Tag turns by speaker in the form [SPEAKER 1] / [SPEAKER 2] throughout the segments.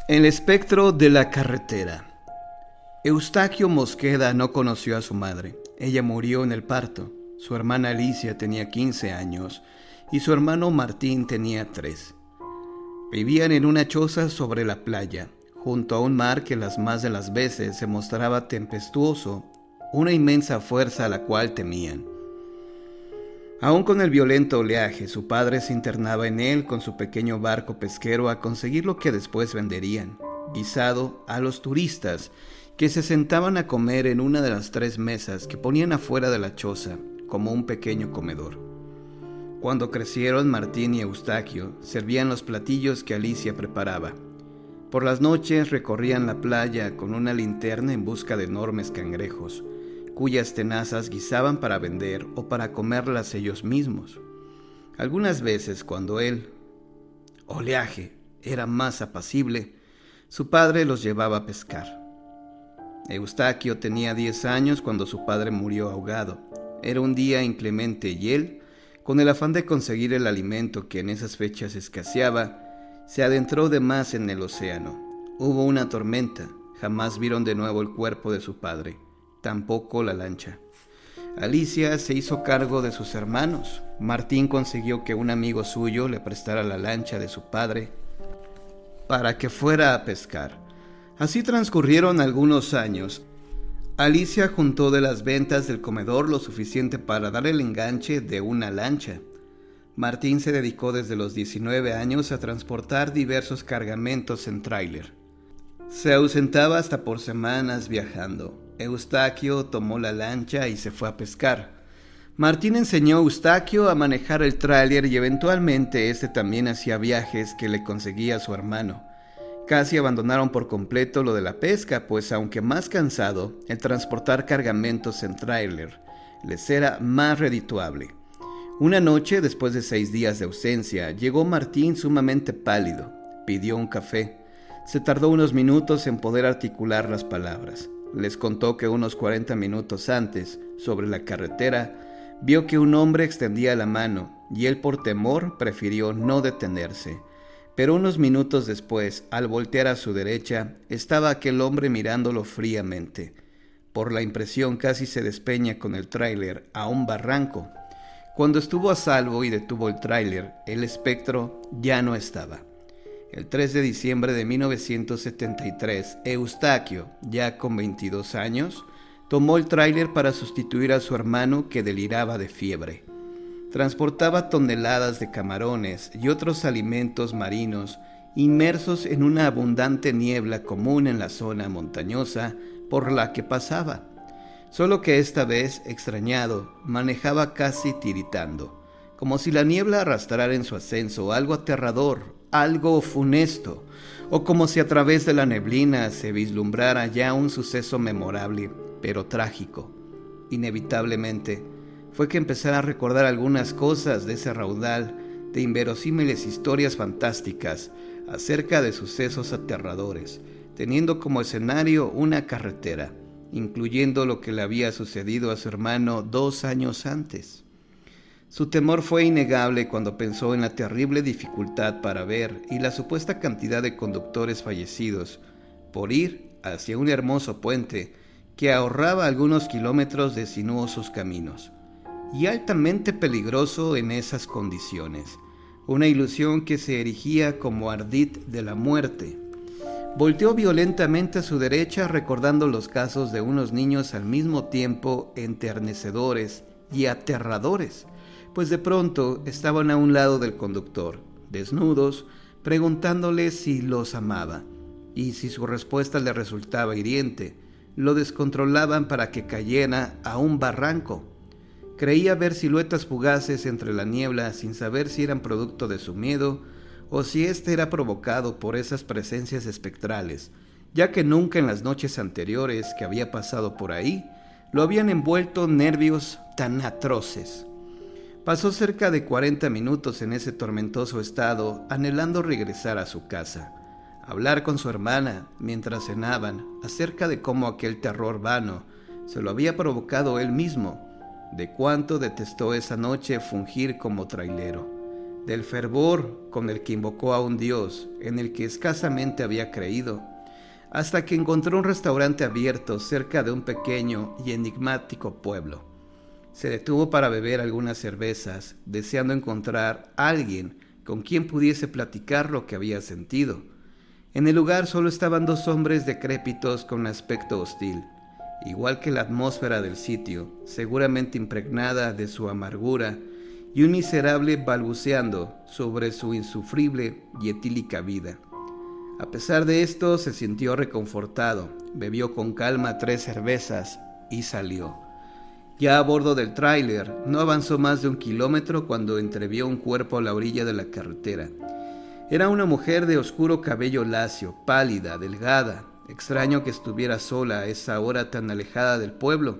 [SPEAKER 1] El espectro de la carretera. Eustaquio Mosqueda no conoció a su madre. Ella murió en el parto. Su hermana Alicia tenía 15 años y su hermano Martín tenía 3. Vivían en una choza sobre la playa, junto a un mar que las más de las veces se mostraba tempestuoso, una inmensa fuerza a la cual temían. Aún con el violento oleaje, su padre se internaba en él con su pequeño barco pesquero a conseguir lo que después venderían, guisado a los turistas que se sentaban a comer en una de las 3 mesas que ponían afuera de la choza, como un pequeño comedor. Cuando crecieron, Martín y Eustaquio servían los platillos que Alicia preparaba. Por las noches recorrían la playa con una linterna en busca de enormes cangrejos, cuyas tenazas guisaban para vender o para comerlas ellos mismos. Algunas veces, cuando el oleaje era más apacible, su padre los llevaba a pescar. Eustaquio tenía 10 años cuando su padre murió ahogado. Era un día inclemente y él, con el afán de conseguir el alimento que en esas fechas escaseaba, se adentró de más en el océano. Hubo una tormenta, jamás vieron de nuevo el cuerpo de su padre. Tampoco la lancha. Alicia se hizo cargo de sus hermanos. Martín consiguió que un amigo suyo le prestara la lancha de su padre para que fuera a pescar. Así transcurrieron algunos años. Alicia juntó de las ventas del comedor lo suficiente para dar el enganche de una lancha. Martín se dedicó desde los 19 años a transportar diversos cargamentos en tráiler. Se ausentaba hasta por semanas viajando. Eustaquio tomó la lancha y se fue a pescar. Martín enseñó a Eustaquio a manejar el tráiler y eventualmente este también hacía viajes que le conseguía a su hermano. Casi abandonaron por completo lo de la pesca, pues aunque más cansado, el transportar cargamentos en tráiler les era más redituable. Una noche, después de 6 días de ausencia, llegó Martín sumamente pálido. Pidió un café. Se tardó unos minutos en poder articular las palabras. Les contó que unos 40 minutos antes, sobre la carretera, vio que un hombre extendía la mano y él por temor prefirió no detenerse. Pero unos minutos después, al voltear a su derecha, estaba aquel hombre mirándolo fríamente. Por la impresión casi se despeña con el tráiler a un barranco. Cuando estuvo a salvo y detuvo el tráiler, el espectro ya no estaba. El 3 de diciembre de 1973, Eustaquio, ya con 22 años, tomó el tráiler para sustituir a su hermano que deliraba de fiebre. Transportaba toneladas de camarones y otros alimentos marinos inmersos en una abundante niebla común en la zona montañosa por la que pasaba. Solo que esta vez, extrañado, manejaba casi tiritando, como si la niebla arrastrara en su ascenso algo aterrador, algo funesto, o como si a través de la neblina se vislumbrara ya un suceso memorable, pero trágico. Inevitablemente, fue que empezara a recordar algunas cosas de ese raudal de inverosímiles historias fantásticas acerca de sucesos aterradores, teniendo como escenario una carretera, incluyendo lo que le había sucedido a su hermano 2 años antes. Su temor fue innegable cuando pensó en la terrible dificultad para ver y la supuesta cantidad de conductores fallecidos por ir hacia un hermoso puente que ahorraba algunos kilómetros de sinuosos caminos, y altamente peligroso en esas condiciones, una ilusión que se erigía como ardid de la muerte. Volteó violentamente a su derecha recordando los casos de unos niños al mismo tiempo enternecedores y aterradores, pues de pronto estaban a un lado del conductor, desnudos, preguntándole si los amaba, y si su respuesta le resultaba hiriente, lo descontrolaban para que cayera a un barranco. Creía ver siluetas fugaces entre la niebla sin saber si eran producto de su miedo o si éste era provocado por esas presencias espectrales, ya que nunca en las noches anteriores que había pasado por ahí lo habían envuelto nervios tan atroces. Pasó cerca de 40 minutos en ese tormentoso estado, anhelando regresar a su casa, hablar con su hermana mientras cenaban acerca de cómo aquel terror vano se lo había provocado él mismo, de cuánto detestó esa noche fungir como trailero. del fervor con el que invocó a un Dios en el que escasamente había creído, hasta que encontró un restaurante abierto cerca de un pequeño y enigmático pueblo. Se detuvo para beber algunas cervezas, deseando encontrar a alguien con quien pudiese platicar lo que había sentido. En el lugar solo estaban dos hombres decrépitos con un aspecto hostil, igual que la atmósfera del sitio, seguramente impregnada de su amargura, y un miserable balbuceando sobre su insufrible y etílica vida. A pesar de esto, se sintió reconfortado, bebió con calma 3 cervezas y salió. Ya a bordo del tráiler, no avanzó más de 1 kilómetro cuando entrevió un cuerpo a la orilla de la carretera. Era una mujer de oscuro cabello lacio, pálida, delgada. Extraño que estuviera sola a esa hora tan alejada del pueblo.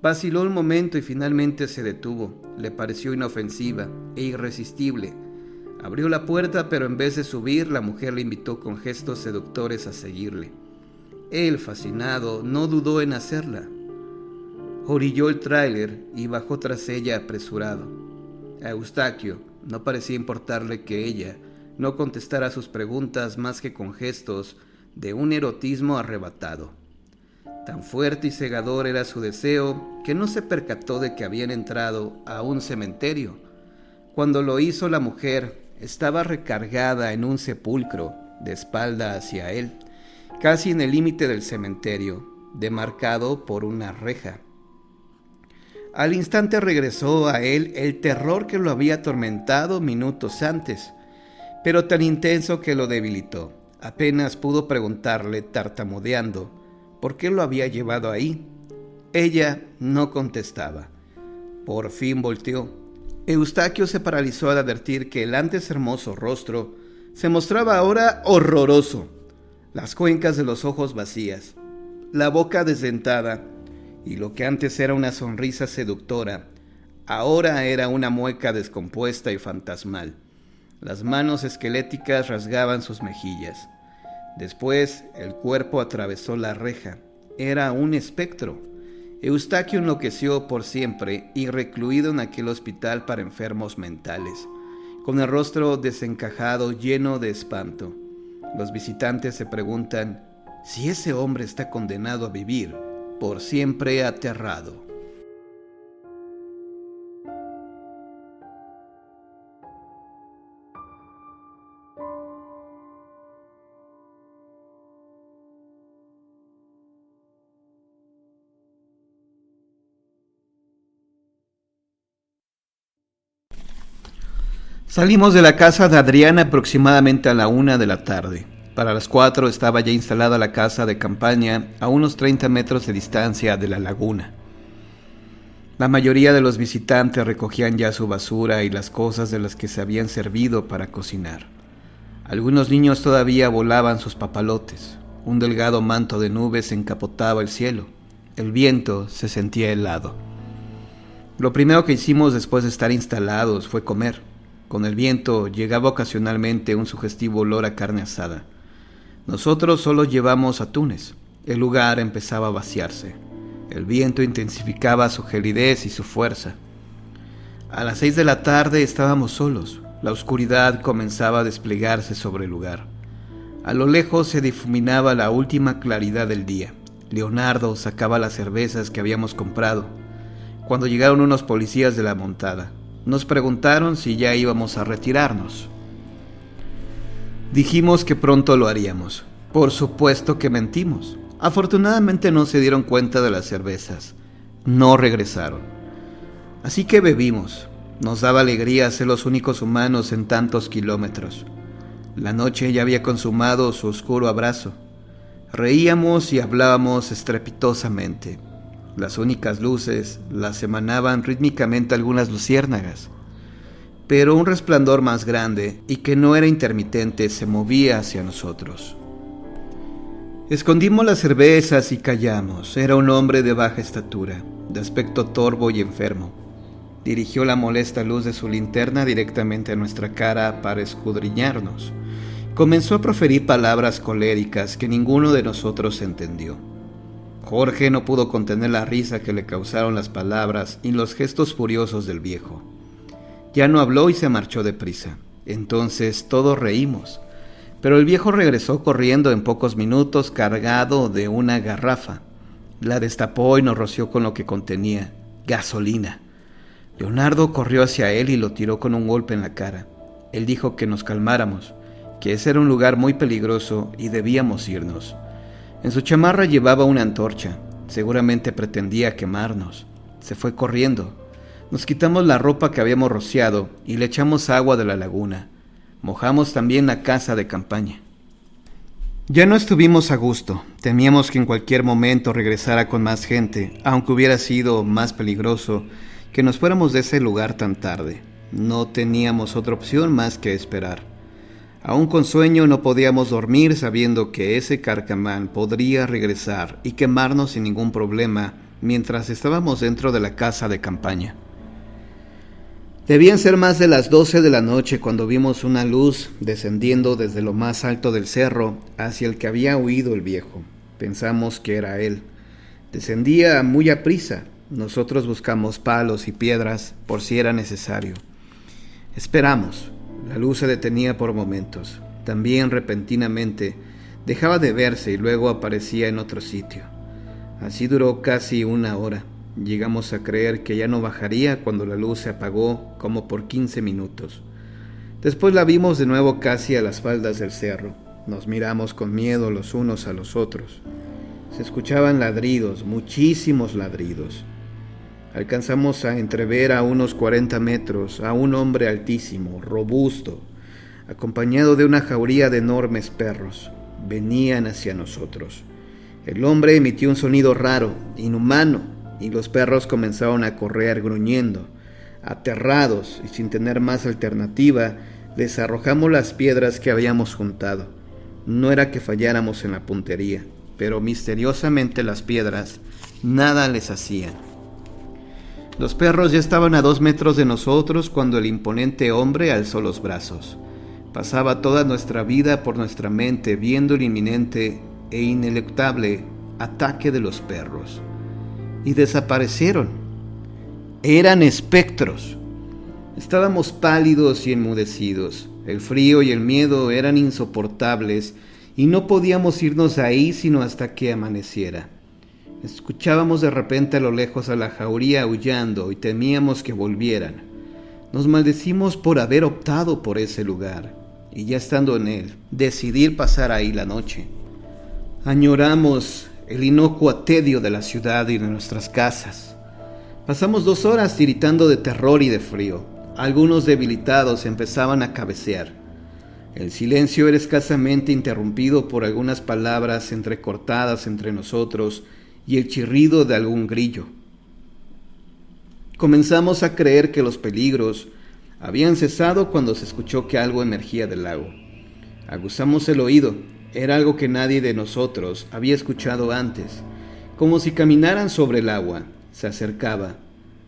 [SPEAKER 1] Vaciló un momento y finalmente se detuvo. Le pareció inofensiva e irresistible. Abrió la puerta, pero en vez de subir, la mujer le invitó con gestos seductores a seguirle. Él, fascinado, no dudó en hacerla. Orilló el tráiler y bajó tras ella apresurado. A Eustaquio no parecía importarle que ella no contestara sus preguntas más que con gestos de un erotismo arrebatado. Tan fuerte y cegador era su deseo que no se percató de que habían entrado a un cementerio. Cuando lo hizo, la mujer estaba recargada en un sepulcro, de espalda hacia él, casi en el límite del cementerio, demarcado por una reja. Al instante regresó a él el terror que lo había atormentado minutos antes, pero tan intenso que lo debilitó. Apenas pudo preguntarle, tartamudeando, por qué lo había llevado ahí. Ella no contestaba. Por fin volteó. Eustaquio se paralizó al advertir que el antes hermoso rostro se mostraba ahora horroroso, las cuencas de los ojos vacías, la boca desdentada, y lo que antes era una sonrisa seductora, ahora era una mueca descompuesta y fantasmal. Las manos esqueléticas rasgaban sus mejillas. Después, el cuerpo atravesó la reja. Era un espectro. Eustaquio enloqueció por siempre y recluido en aquel hospital para enfermos mentales, con el rostro desencajado, lleno de espanto. Los visitantes se preguntan si ese hombre está condenado a vivir por siempre aterrado. Salimos de la casa de Adriana aproximadamente a la 1 de la tarde. Para las 4 estaba ya instalada la casa de campaña a unos 30 metros de distancia de la laguna. La mayoría de los visitantes recogían ya su basura y las cosas de las que se habían servido para cocinar. Algunos niños todavía volaban sus papalotes. Un delgado manto de nubes encapotaba el cielo. El viento se sentía helado. Lo primero que hicimos después de estar instalados fue comer. Con el viento llegaba ocasionalmente un sugestivo olor a carne asada. Nosotros solo llevamos atunes. El lugar empezaba a vaciarse. El viento intensificaba su gelidez y su fuerza. A las 6 de la tarde estábamos solos. La oscuridad comenzaba a desplegarse sobre el lugar. A lo lejos se difuminaba la última claridad del día. Leonardo sacaba las cervezas que habíamos comprado, cuando llegaron unos policías de la montada. Nos preguntaron si ya íbamos a retirarnos. Dijimos que pronto lo haríamos. Por supuesto que mentimos. Afortunadamente no se dieron cuenta de las cervezas. No regresaron. Así que bebimos. Nos daba alegría ser los únicos humanos en tantos kilómetros. La noche ya había consumado su oscuro abrazo. Reíamos y hablábamos estrepitosamente. Las únicas luces las emanaban rítmicamente algunas luciérnagas, pero un resplandor más grande y que no era intermitente se movía hacia nosotros. Escondimos las cervezas y callamos. Era un hombre de baja estatura, de aspecto torvo y enfermo. Dirigió la molesta luz de su linterna directamente a nuestra cara para escudriñarnos. Comenzó a proferir palabras coléricas que ninguno de nosotros entendió. Jorge no pudo contener la risa que le causaron las palabras y los gestos furiosos del viejo. Ya no habló y se marchó deprisa. Entonces todos reímos. Pero el viejo regresó corriendo en pocos minutos cargado de una garrafa. La destapó y nos roció con lo que contenía, gasolina. Leonardo corrió hacia él y lo tiró con un golpe en la cara. Él dijo que nos calmáramos, que ese era un lugar muy peligroso y debíamos irnos. En su chamarra llevaba una antorcha. Seguramente pretendía quemarnos. Se fue corriendo. Nos quitamos la ropa que habíamos rociado y le echamos agua de la laguna. Mojamos también la casa de campaña. Ya no estuvimos a gusto. Temíamos que en cualquier momento regresara con más gente, aunque hubiera sido más peligroso que nos fuéramos de ese lugar tan tarde. No teníamos otra opción más que esperar. Aún con sueño no podíamos dormir sabiendo que ese carcamán podría regresar y quemarnos sin ningún problema mientras estábamos dentro de la casa de campaña. Debían ser más de las 12 de la noche cuando vimos una luz descendiendo desde lo más alto del cerro hacia el que había huido el viejo. Pensamos que era él. Descendía muy aprisa. Nosotros buscamos palos y piedras por si era necesario. Esperamos. La luz se detenía por momentos. También repentinamente dejaba de verse y luego aparecía en otro sitio. Así duró casi una hora. Llegamos a creer que ya no bajaría cuando la luz se apagó como por 15 minutos. Después la vimos de nuevo casi a las faldas del cerro. Nos miramos con miedo los unos a los otros. Se escuchaban ladridos, muchísimos ladridos. Alcanzamos a entrever a unos 40 metros a un hombre altísimo, robusto, acompañado de una jauría de enormes perros. Venían hacia nosotros. El hombre emitió un sonido raro, inhumano, y los perros comenzaron a correr gruñendo. Aterrados y sin tener más alternativa, les arrojamos las piedras que habíamos juntado. No era que falláramos en la puntería, pero misteriosamente las piedras nada les hacían. Los perros ya estaban a 2 metros de nosotros cuando el imponente hombre alzó los brazos. Pasaba toda nuestra vida por nuestra mente viendo el inminente e ineluctable ataque de los perros. Y desaparecieron. Eran espectros. Estábamos pálidos y enmudecidos. El frío y el miedo eran insoportables y no podíamos irnos de ahí sino hasta que amaneciera. Escuchábamos de repente a lo lejos a la jauría aullando y temíamos que volvieran. Nos maldecimos por haber optado por ese lugar y ya estando en él, decidir pasar ahí la noche. Añoramos el inocuo tedio de la ciudad y de nuestras casas. Pasamos 2 horas tiritando de terror y de frío. Algunos debilitados empezaban a cabecear. El silencio era escasamente interrumpido por algunas palabras entrecortadas entre nosotros y el chirrido de algún grillo. Comenzamos a creer que los peligros habían cesado cuando se escuchó que algo emergía del lago. Aguzamos el oído. Era algo que nadie de nosotros había escuchado antes, como si caminaran sobre el agua. Se acercaba.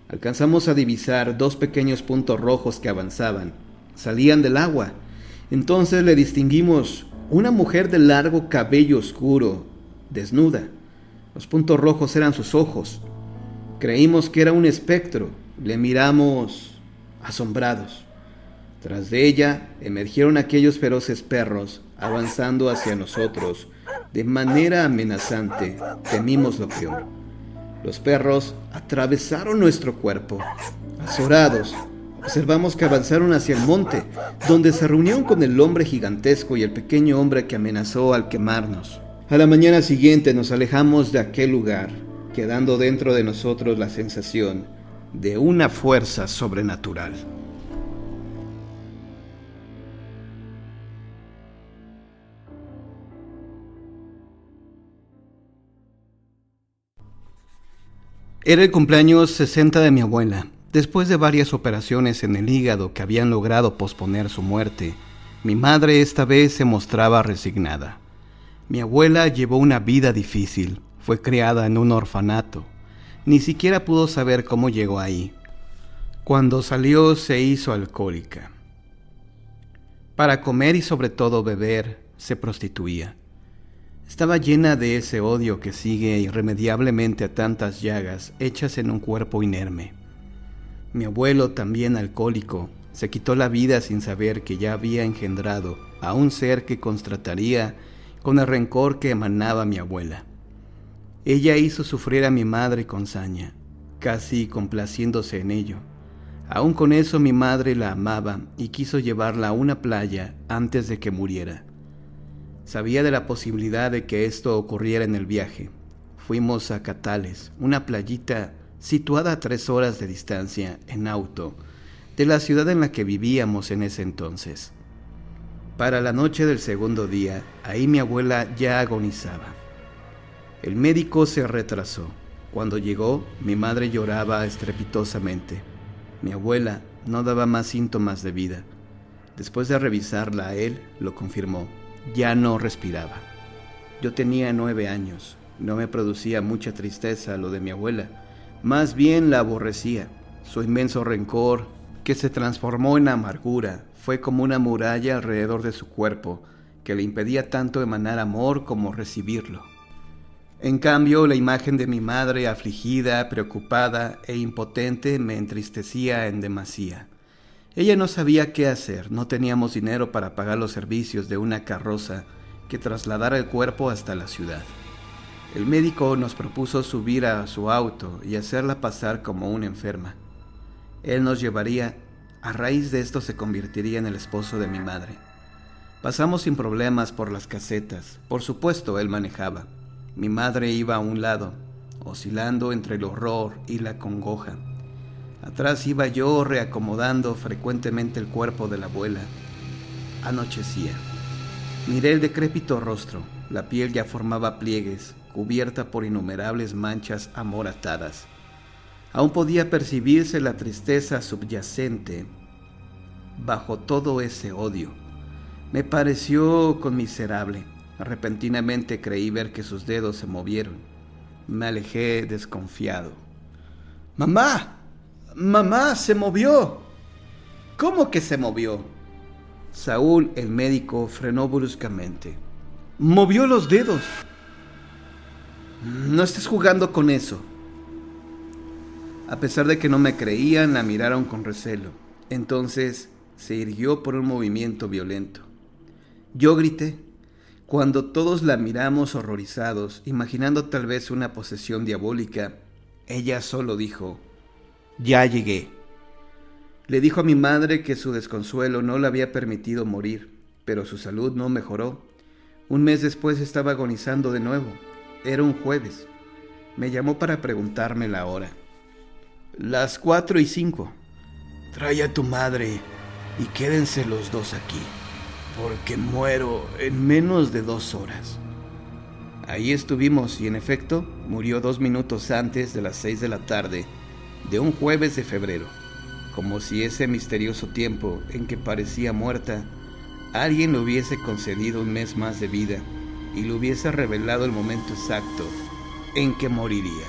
[SPEAKER 1] Alcanzamos a divisar 2 pequeños puntos rojos que avanzaban. Salían del agua. Entonces le distinguimos una mujer de largo cabello oscuro, desnuda. Los puntos rojos eran sus ojos. Creímos que era un espectro. Le miramos asombrados. Tras de ella emergieron aquellos feroces perros, avanzando hacia nosotros. De manera amenazante, temimos lo peor. Los perros atravesaron nuestro cuerpo. Azorados, observamos que avanzaron hacia el monte, donde se reunieron con el hombre gigantesco y el pequeño hombre que amenazó al quemarnos. A la mañana siguiente nos alejamos de aquel lugar, quedando dentro de nosotros la sensación de una fuerza sobrenatural. Era el cumpleaños 60 de mi abuela. Después de varias operaciones en el hígado que habían logrado posponer su muerte, mi madre esta vez se mostraba resignada. Mi abuela llevó una vida difícil, fue criada en un orfanato. Ni siquiera pudo saber cómo llegó ahí. Cuando salió se hizo alcohólica. Para comer y sobre todo beber, se prostituía. Estaba llena de ese odio que sigue irremediablemente a tantas llagas hechas en un cuerpo inerme. Mi abuelo, también alcohólico, se quitó la vida sin saber que ya había engendrado a un ser que contrastaría con el rencor que emanaba mi abuela. Ella hizo sufrir a mi madre con saña, casi complaciéndose en ello. Aún con eso mi madre la amaba y quiso llevarla a una playa antes de que muriera. Sabía de la posibilidad de que esto ocurriera en el viaje. Fuimos a Catales, una playita situada a 3 horas de distancia en auto de la ciudad en la que vivíamos en ese entonces. Para la noche del segundo día, ahí mi abuela ya agonizaba. El médico se retrasó. Cuando llegó, mi madre lloraba estrepitosamente. Mi abuela no daba más síntomas de vida. Después de revisarla a él, lo confirmó. Ya no respiraba. Yo tenía 9 años. No me producía mucha tristeza lo de mi abuela. Más bien la aborrecía. Su inmenso rencor, que se transformó en amargura, fue como una muralla alrededor de su cuerpo, que le impedía tanto emanar amor como recibirlo. En cambio, la imagen de mi madre afligida, preocupada e impotente me entristecía en demasía. Ella no sabía qué hacer, no teníamos dinero para pagar los servicios de una carroza que trasladara el cuerpo hasta la ciudad. El médico nos propuso subir a su auto y hacerla pasar como una enferma. Él nos llevaría, a raíz de esto se convertiría en el esposo de mi madre. Pasamos sin problemas por las casetas, por supuesto él manejaba. Mi madre iba a un lado, oscilando entre el horror y la congoja. Atrás iba yo reacomodando frecuentemente el cuerpo de la abuela. Anochecía. Miré el decrépito rostro, la piel ya formaba pliegues, cubierta por innumerables manchas amoratadas. Aún podía percibirse la tristeza subyacente bajo todo ese odio. Me pareció conmiserable. Repentinamente creí ver que sus dedos se movieron. Me alejé desconfiado. ¡Mamá! ¡Mamá! ¡Se movió! ¿Cómo que se movió? Saúl, el médico, frenó bruscamente. ¡Movió los dedos! No estés jugando con eso. A pesar de que no me creían, la miraron con recelo. Entonces se irguió por un movimiento violento. Yo grité. Cuando todos la miramos horrorizados, imaginando tal vez una posesión diabólica, ella solo dijo: «Ya llegué». Le dijo a mi madre que su desconsuelo no le había permitido morir, pero su salud no mejoró. Un mes después estaba agonizando de nuevo. Era un jueves. Me llamó para preguntarme la hora. Las 4:05. «Trae a tu madre y quédense los dos aquí, porque muero en menos de 2 horas». Ahí estuvimos y en efecto murió 2 minutos antes de las 6 de la tarde de un jueves de febrero, como si ese misterioso tiempo en que parecía muerta, alguien le hubiese concedido un mes más de vida y le hubiese revelado el momento exacto en que moriría.